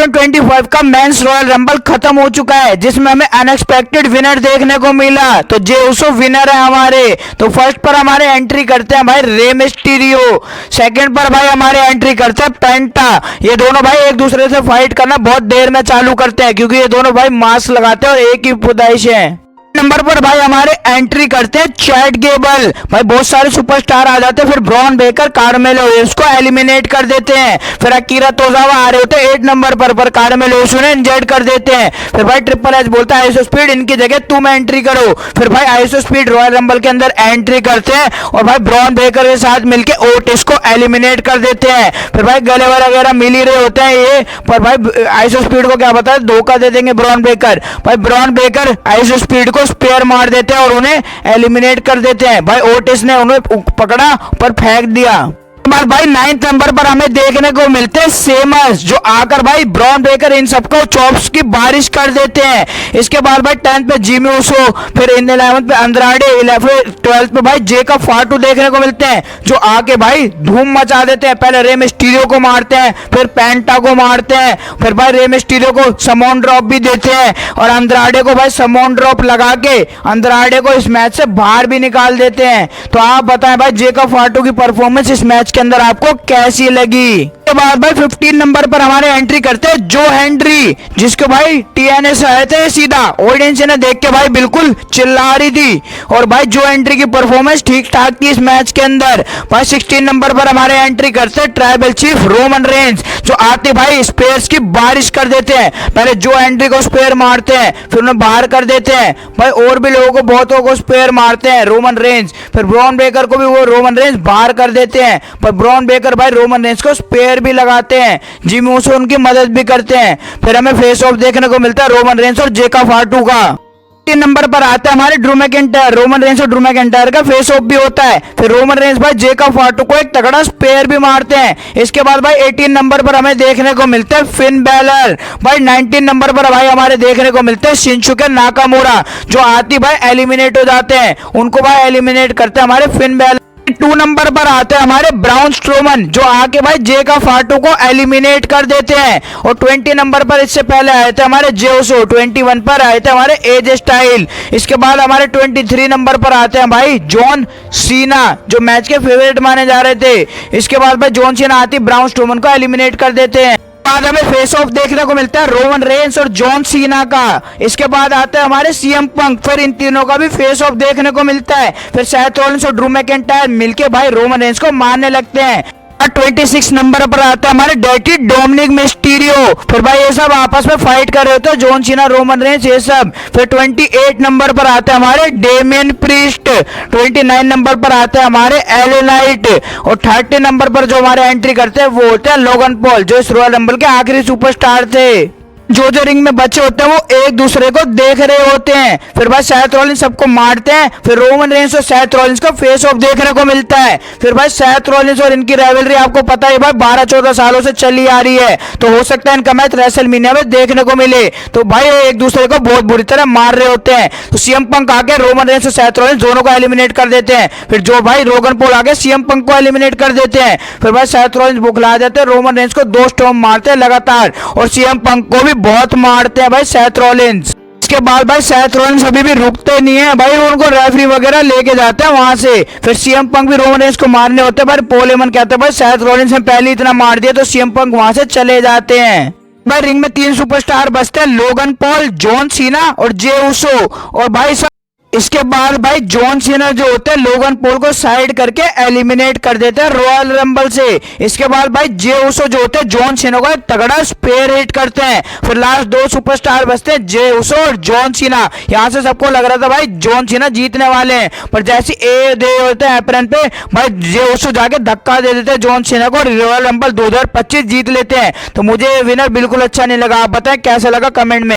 2025 का mains royal rumble खत्म हो चुका है, जिसमें हमें अनएक्सपेक्टेड विनर देखने को मिला। तो जे उसो विनर है हमारे। तो फर्स्ट पर हमारे एंट्री करते हैं भाई रे मिस्टीरियो। सेकंड पर भाई हमारे एंट्री करते हैं पेंटा। ये दोनों भाई एक दूसरे से फाइट करना बहुत देर में चालू करते हैं, क्योंकि ये दोनों भाई मास्क लगाते हैं और एक ही पैदाइश है। नंबर पर भाई हमारे एंट्री करते हैं चैट गेबल। भाई बहुत सारे सुपरस्टार आ जाते हैं, फिर ब्रॉन बेकर कार्मेलो इसको एलिमिनेट कर देते हैं। फिर अकीरा तोजावा आ रहे होते हैं 8 नंबर पर कार्मेलो उन्हें इंजर्ड कर देते हैं। फिर भाई ट्रिपल एच बोलता है आइसो स्पीड इनकी जगह तुम एंट्री करो। फिर भाई आइसो स्पीड रॉयल रंबल के अंदर एंट्री करते हैं और भाई ब्रॉन बेकर के साथ मिलकर ओटिस को एलिमिनेट कर देते हैं। फिर भाई गले वगैरह मिल ही रहे होते हैं ये, पर भाई आइसो स्पीड को क्या पता है धोखा दे देंगे ब्रॉन बेकर। भाई ब्रॉन बेकर आइसो स्पीड को स्पेयर मार देते हैं और उन्हें एलिमिनेट कर देते हैं। भाई ओटिस ने उन्हें पकड़ा पर फेंक दिया। भाई 9th नंबर पर हमें देखने को मिलते हैं सेमस, जो आकर भाई ब्रॉन बेकर इन सबको चॉप्स की बारिश कर देते हैं। इसके बाद भाई 10th पे जिमी उसो, फिर इन 11th पे अंद्राडे, 12th पे भाई जे का फाटू देखने को मिलते हैं, जो आके भाई धूम मचा देते हैं। पहले रे मिस्टीरियो को मारते हैं, फिर पेंटा को मारते हैं, फिर भाई रे मिस्टीरियो को समोन ड्रॉप भी देते हैं और अंद्राडे को भाई समोन ड्रॉप लगा के अंद्राडे को इस मैच से बाहर भी निकाल देते हैं। तो आप बताएं भाई जे का फाटू की परफॉर्मेंस इस मैच के अंदर आपको कैसी लगी। के बाद भाई 15 नंबर पर हमारे एंट्री करते हैं जो हेनरी, जिसको भाई टीएनए से आए थे सीधा। ऑडियंस ने देख के भाई बिल्कुल चिल्ला रही थी और भाई जो एंट्री की परफॉर्मेंस ठीक ठाक थी इस मैच के अंदर। भाई 16 नंबर पर हमारे एंट्री करते हैं ट्राइबल चीफ रोमन रेंज, जो आते भाई स्पेयर्स की बारिश कर देते हैं। पहले जो एंट्री को स्पेयर मारते हैं, फिर उन्हें बाहर कर देते हैं। भाई और भी लोगों को बहुतों को स्पेयर मारते हैं रोमन रेंज, फिर ब्रॉन बेकर को भी वो रोमन रेंज बाहर कर देते हैं। पर ब्रॉन बेकर भाई रोमन रेंज को स्पेयर भी लगाते हैं, जिमी उसो उनकी मदद भी करते हैं। फिर हमें फेस ऑफ देखने को मिलता है रोमन रेंज और जेका फाटू का। 3 नंबर पर आता है हमारे ड्रू मैकिंटायर। रोमन रेंज और ड्रू मैकिंटायर का फेस ऑफ भी होता है। फिर रोमन रेंज भाई जेका फाटू को एक तगड़ा स्पेयर भी मारते हैं। इसके बाद भाई 18 नंबर पर हमें देखने को मिलते हैं फिन बैलर। भाई 19 नंबर पर भाई हमारे देखने को मिलते हैं शिनसुके नाकामुरा, जो आती भाई एलिमिनेट हो जाते हैं। उनको भाई एलिमिनेट करते हैं हमारे फिन बैलर। 2 नंबर पर आते हैं हमारे ब्राउन स्ट्रोमन, जो आके भाई जे का फाटू को एलिमिनेट कर देते हैं। और 20 नंबर पर इससे पहले आए थे हमारे जे उसो, 21 पर आए थे हमारे एजे स्टाइल। इसके बाद हमारे 23 नंबर पर आते हैं भाई जॉन सीना, जो मैच के फेवरेट माने जा रहे थे। इसके बाद भाई जॉन सीना आती ब्राउन स्ट्रोमन को एलिमिनेट कर देते हैं। बाद हमें फेस ऑफ देखने को मिलता है रोमन रेंस और जॉन सीना का। इसके बाद आता है हमारे सीएम पंक, फिर इन तीनों का भी फेस ऑफ देखने को मिलता है। फिर सेथ रॉलिंस और ड्रू मैकिंटायर मिलके भाई रोमन रेंस को मारने लगते हैं। 26 नंबर पर आता है हमारे डर्टी डोमिनिक मिस्टीरियो। फिर भाई ये सब आपस में फाइट कर रहे होते हैं, जॉन सीना रोमन रेंस ये सब। फिर 28 नंबर पर आते हैं हमारे डेमियन प्रीस्ट। 29 नंबर पर आते हैं हमारे एले नाइट और 30 नंबर पर जो हमारे एंट्री करते हैं वो होते हैं लोगन पॉल, जो इस रॉयल रंबल के आखिरी सुपरस्टार थे। जो रिंग में बचे होते हैं वो एक दूसरे को देख रहे होते हैं। फिर भाई सेथ रॉलिंस सबको मारते हैं। फिर रोमन रेंस और सेथ रॉलिंस का फेस ऑफ देखने को मिलता है। फिर भाई सेथ रॉलिंस और इनकी राइवलरी आपको पता है भाई 12-14 सालों से चली आ रही है, तो हो सकता है इनका मैच रेसलमेनिया में देखने को मिले। तो भाई एक दूसरे को बहुत बुरी तरह मार रहे होते हैं। तो सीएम पंक आके रोमन रेंस और सेथ रॉलिंस दोनों को एलिमिनेट कर देते हैं। फिर जो भाई लोगन पॉल आके सीएम पंक को एलिमिनेट कर देते हैं। फिर भाई सेथ रॉलिंस बुखला देते हैं, रोमन रेंस को 2 स्टॉम्प मारते हैं लगातार और सीएम पंक को भी बहुत मारते हैं भाई सेथ रॉलिंस। इसके बाद भाई सेथ रॉलिंस अभी भी रुकते नहीं है भाई, उनको रेफरी वगैरह लेके जाते हैं वहां से। फिर सीएम पंक भी रोमन रेंस को मारने होते हैं। भाई पॉल हेमन कहते हैं भाई सेथ रॉलिंस ने पहले इतना मार दिया, तो सीएम पंक वहां से चले जाते हैं। भाई रिंग में 3 सुपरस्टार बचते हैं, लोगन पॉल, जॉन सीना और जे उसो। और भाई इसके बाद भाई जॉन सीना जो होते हैं लोगन पॉल को साइड करके एलिमिनेट कर देते हैं रॉयल रंबल से। इसके बाद भाई जे उसो जो होते हैं जॉन सीना को एक तगड़ा स्पेयर हिट करते हैं। फिर लास्ट 2 सुपरस्टार बचते हैं, जे उसो और जॉन सीना। यहाँ से सबको लग रहा था भाई जॉन सीना जीतने वाले हैं, पर जैसे ए दे होते हैं एप्रन पे भाई जे उसो जाके धक्का दे देते हैं जॉन सीना को, रॉयल रंबल 2025 जीत लेते हैं। तो मुझे विनर बिल्कुल अच्छा नहीं लगा। आप बताएं कैसा लगा कमेंट में।